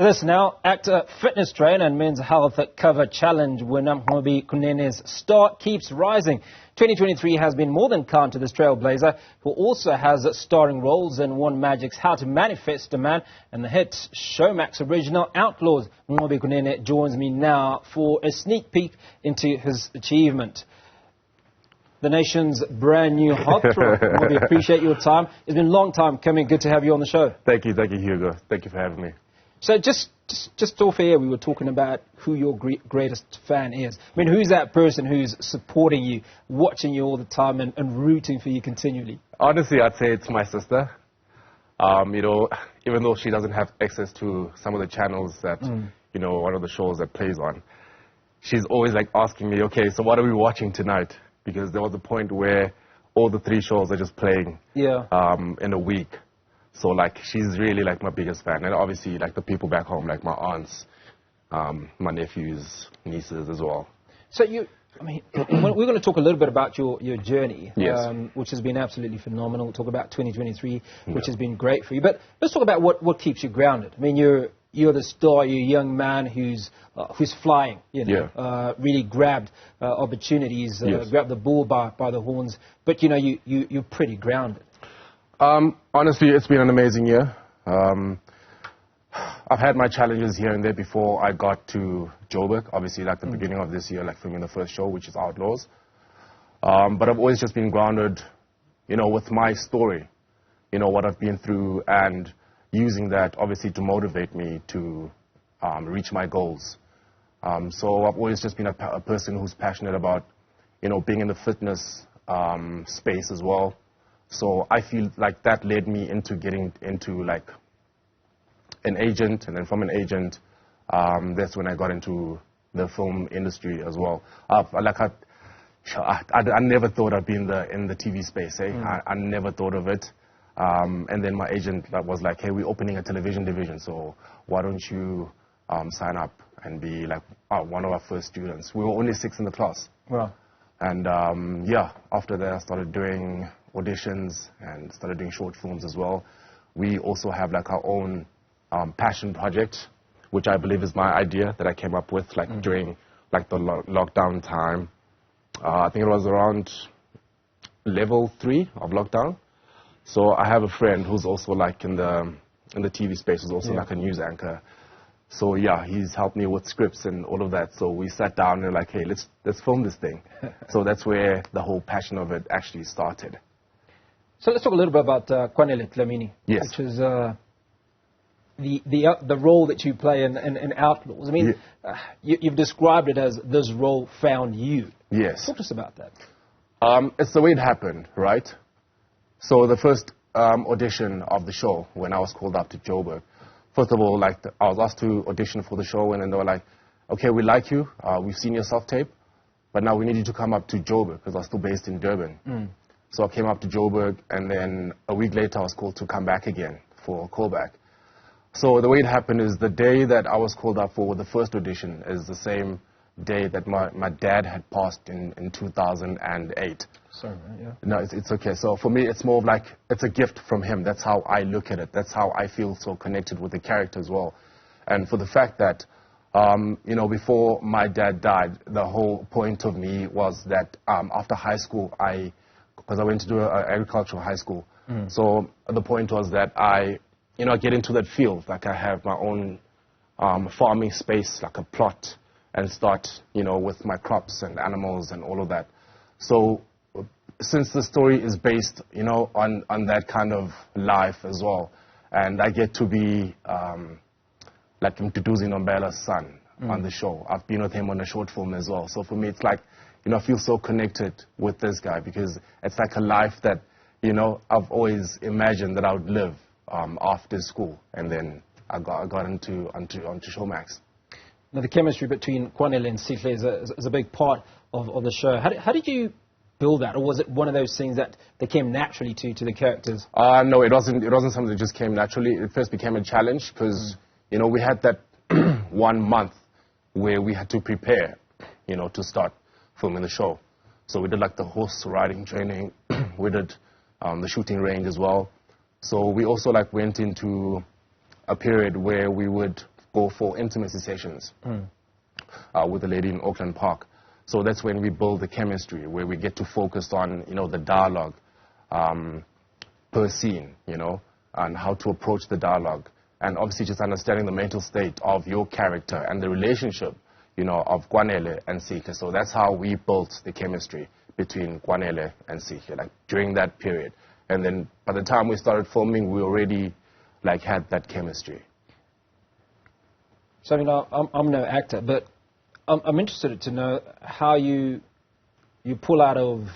This now, actor, fitness trainer and men's health cover challenge winner Mnqobi Kunene's star keeps rising. 2023 has been more than kind to this trailblazer, who also has starring roles in One Magic's How to Manifest a Man and the hit Showmax original Outlaws. Mnqobi Kunene joins me now for a sneak peek into his achievement. The nation's brand new heartthrob. Mnqobi, appreciate your time. It's been a long time coming. Good to have you on the show. Thank you, Hugo. Thank you for having me. So just off air, we were talking about who your greatest fan is. I mean, who's that person who's supporting you, watching you all the time and rooting for you continually? Honestly, I'd say it's my sister. You know, even though she doesn't have access to some of the channels that, you know, one of the shows that plays on, she's always like asking me, okay, so what are we watching tonight? Because there was a point where all the 3 shows are just playing in a week. So, like, she's really, like, my biggest fan. And obviously, like, the people back home, like my aunts, my nephews, nieces as well. So I mean, we're going to talk a little bit about your journey, yes. Which has been absolutely phenomenal. We'll talk about 2023, which has been great for you. But let's talk about what keeps you grounded. I mean, you're the star, you're a young man who's flying, you know, really grabbed opportunities, grabbed the bull by the horns. But, you know, you're pretty grounded. Honestly, it's been an amazing year. I've had my challenges here and there before I got to Joburg, obviously, like the beginning of this year, like filming the first show, which is Outlaws. But I've always just been grounded, you know, with my story, you know, what I've been through, and using that, obviously, to motivate me to reach my goals. So I've always just been a person who's passionate about, you know, being in the fitness space as well. So I feel like that led me into getting into, like, an agent, and then from an agent, that's when I got into the film industry as well. I never thought I'd be in the TV space, eh? I never thought of it. And then my agent was like, hey, we're opening a television division, so why don't you sign up and be, like, one of our first students. We were only 6 in the class. Wow. And, yeah, after that I started doing auditions and started doing short films as well. We also have, like, our own passion project, which I believe is my idea that I came up with, like, during, like, the lockdown time. I think it was around level 3 of lockdown. So I have a friend who's also, like, in the TV space, who's also like a news anchor. So yeah, he's helped me with scripts and all of that. So we sat down and we're like, hey, let's film this thing. So that's where the whole passion of it actually started. So let's talk a little bit about Dlamini, which is the role that you play in Outlaws. I mean, you've described it as this role found you. Yes. Talk to us about that. It's the way it happened, right? So the first audition of the show, when I was called up to Joburg, first of all, like, I was asked to audition for the show, and then they were like, okay, we like you, we've seen your self-tape, but now we need you to come up to Joburg, because I was still based in Durban. So I came up to Joburg, and then a week later I was called to come back again for a callback. So the way it happened is the day that I was called up for the first audition is the same day that my dad had passed in 2008. Sorry, yeah. No, it's okay. So for me, it's more of like, it's a gift from him. That's how I look at it. That's how I feel so connected with the character as well. And for the fact that, you know, before my dad died, the whole point of me was that after high school, because I went to do an agricultural high school. So the point was that I get into that field, like I have my own farming space, like a plot, and start, you know, with my crops and animals and all of that. So since the story is based, you know, on that kind of life as well, and I get to be like Mduduzi Nombela's son on the show. I've been with him on a short film as well. So for me, it's like, you know, I feel so connected with this guy because it's like a life that, you know, I've always imagined that I would live after school, and then I got onto Showmax. Now, the chemistry between Kunene and Sihle is a big part of the show. How did you build that, or was it one of those things that came naturally to the characters? No, it wasn't something that just came naturally. It first became a challenge because, you know, we had that 1 month where we had to prepare, you know, to start filming the show. So we did like the horse riding training. We did the shooting range as well. So we also like went into a period where we would go for intimacy sessions with a lady in Auckland Park. So that's when we build the chemistry, where we get to focus on, the dialogue per scene, and how to approach the dialogue. And obviously just understanding the mental state of your character and the relationship, of Kunene and Sikhe. So that's how we built the chemistry between Kunene and Sikhe, like during that period. And then by the time we started filming, we already had that chemistry. So I'm no actor, but I'm interested to know how you pull out of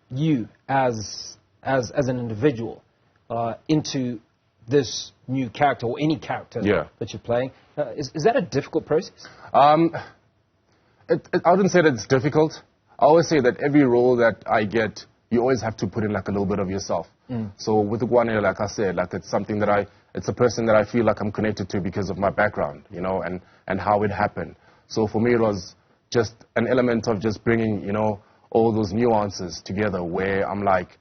you as an individual into this new character, or any character that you're playing. Is that a difficult process? I wouldn't say that it's difficult. I always say that every role that I get, you always have to put in a little bit of yourself. So with Kunene, like I said, it's something that it's a person that I feel like I'm connected to because of my background, and how it happened. So for me, it was just an element of just bringing, all those nuances together, where I'm like,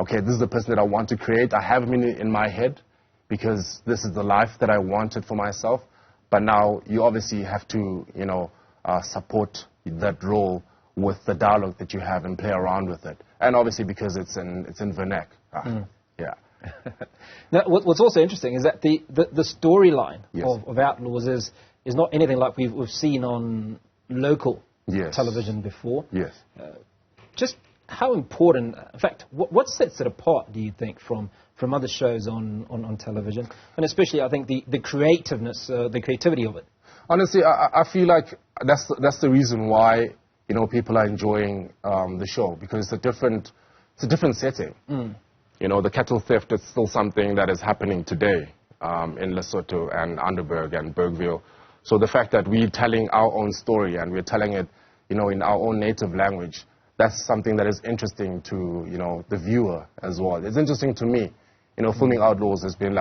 okay, this is the person that I want to create. I have him in my head because this is the life that I wanted for myself. But now you obviously have to, support that role with the dialogue that you have and play around with it. And obviously because it's in vernac. Yeah. Now, what's also interesting is that the storyline Yes. of Outlaws is not anything like we've seen on local Yes. television before. Yes. Just how important, in fact, what sets it apart, do you think, from other shows on television? And especially, I think, the creativeness, the creativity of it. Honestly, I feel like that's the reason why, people are enjoying the show, because it's a different setting. The cattle theft is still something that is happening today in Lesotho and Underberg and Bergville. So the fact that we're telling our own story and we're telling it, in our own native language, that's something that is interesting to, the viewer as well. It's interesting to me. Filming Outlaws has been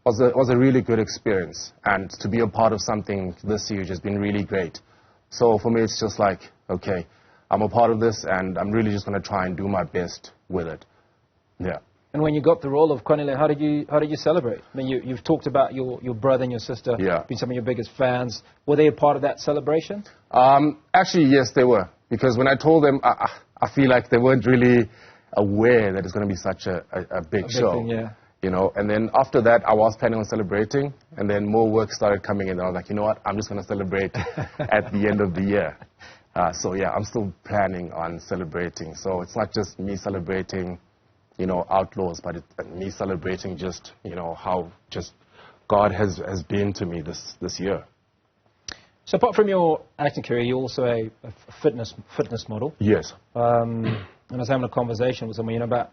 was a really good experience, and to be a part of something this huge has been really great. So for me, it's just like, okay, I'm a part of this, and I'm really just going to try and do my best with it. Yeah. And when you got the role of Kunene, how did you celebrate? I mean, you've talked about your brother and your sister being some of your biggest fans. Were they a part of that celebration? Actually, yes, they were. Because when I told them, I feel like they weren't really aware that it's going to be such a big show. Thing, yeah. And then after that, I was planning on celebrating, and then more work started coming in, and I was like, you know what, I'm just going to celebrate at the end of the year. So yeah, I'm still planning on celebrating. So it's not just me celebrating, Outlaws, but it's me celebrating just, how just God has been to me this year. So apart from your acting career, you're also a fitness model. Yes. And I was having a conversation with someone, about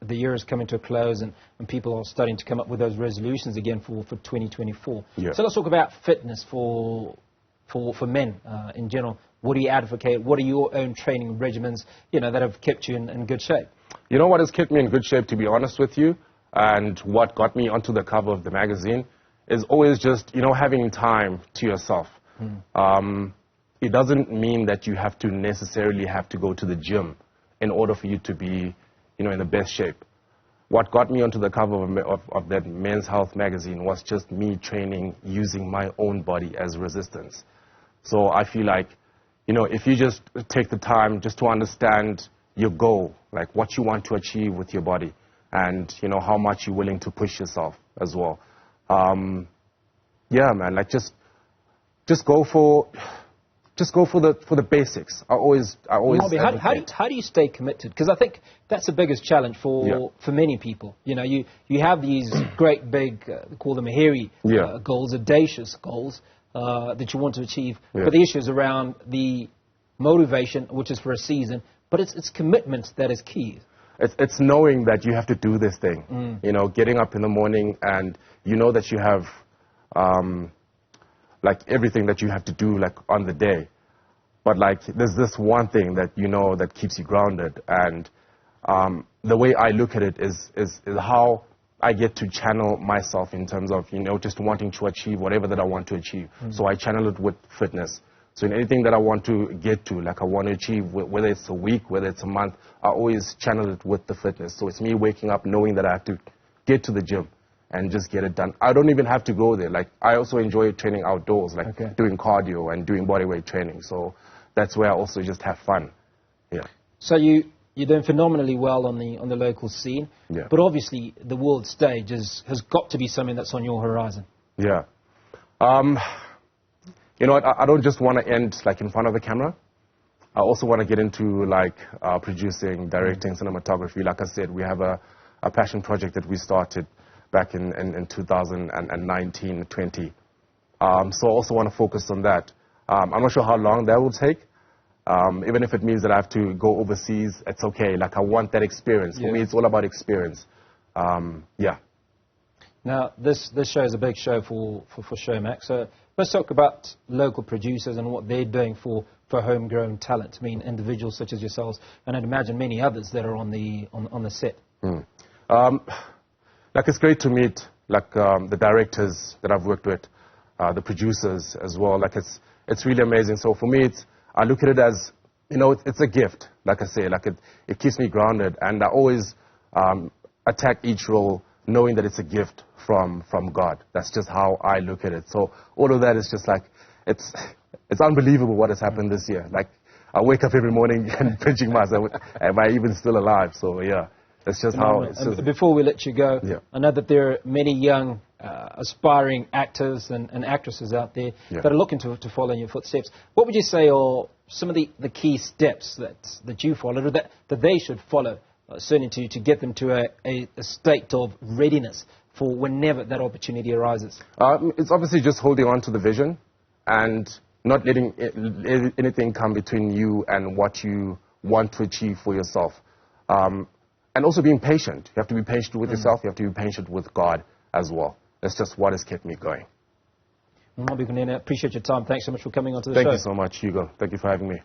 the year is coming to a close, and people are starting to come up with those resolutions again for 2024. Yeah. So let's talk about fitness for men in general. What do you advocate? What are your own training regimens, that have kept you in good shape? What has kept me in good shape, to be honest with you, and what got me onto the cover of the magazine is always just, having time to yourself. It doesn't mean that you have to necessarily have to go to the gym in order for you to be, in the best shape. What got me onto the cover of that Men's Health magazine was just me training using my own body as resistance. So I feel like, if you just take the time just to understand your goal, like what you want to achieve with your body, and, how much you're willing to push yourself as well. Yeah, man, just go for the basics. I always. Mnqobi, how do you stay committed? Because I think that's the biggest challenge for many people. You have these great big, call them hairy goals, audacious goals that you want to achieve. Yeah. But the issue is around the motivation, which is for a season. But it's commitment that is key. It's knowing that you have to do this thing. Getting up in the morning and that you have. Everything that you have to do on the day, but there's this one thing that that keeps you grounded, and the way I look at it is how I get to channel myself in terms of just wanting to achieve whatever that I want to achieve. So I channel it with fitness. So in anything that I want to get to, I want to achieve, whether it's a week, whether it's a month, I always channel it with the fitness. So it's me waking up knowing that I have to get to the gym and just get it done. I don't even have to go there. Like, I also enjoy training outdoors, like doing cardio and doing bodyweight training. So that's where I also just have fun. Yeah. So you're doing phenomenally well on the local scene, but obviously the world stage has got to be something that's on your horizon. Yeah. You know what, I don't just want to end like in front of the camera. I also want to get into like producing, directing, cinematography. Like I said, we have a passion project that we started back in 2019-20. So I also want to focus on that. I'm not sure how long that will take. Even if it means that I have to go overseas, it's okay. Like, I want that experience. For me, it's all about experience. Yeah. Now, this show is a big show for Showmax. So let's talk about local producers and what they're doing for homegrown talent. I mean, individuals such as yourselves, and I'd imagine many others that are on the set. Like, it's great to meet like the directors that I've worked with, the producers as well. Like, it's really amazing. So for me, I look at it as, you know, it's a gift. Like I say, like it keeps me grounded, and I always attack each role knowing that it's a gift from God. That's just how I look at it. So all of that is just like, it's unbelievable what has happened this year. Like, I wake up every morning and pinching myself, am I even still alive? So yeah, that's just how it's just. Before we let you go, I know that there are many young aspiring actors and actresses out there that are looking to follow in your footsteps. What would you say are some of the key steps that you followed, or that they should follow, certainly to get them to a state of readiness for whenever that opportunity arises? It's obviously just holding on to the vision and not letting anything come between you and what you want to achieve for yourself. And also being patient. You have to be patient with yourself. You have to be patient with God as well. That's just what has kept me going. Mnqobi Kunene, appreciate your time. Thanks so much for coming onto the show. Thank you so much, Hugo. Thank you for having me.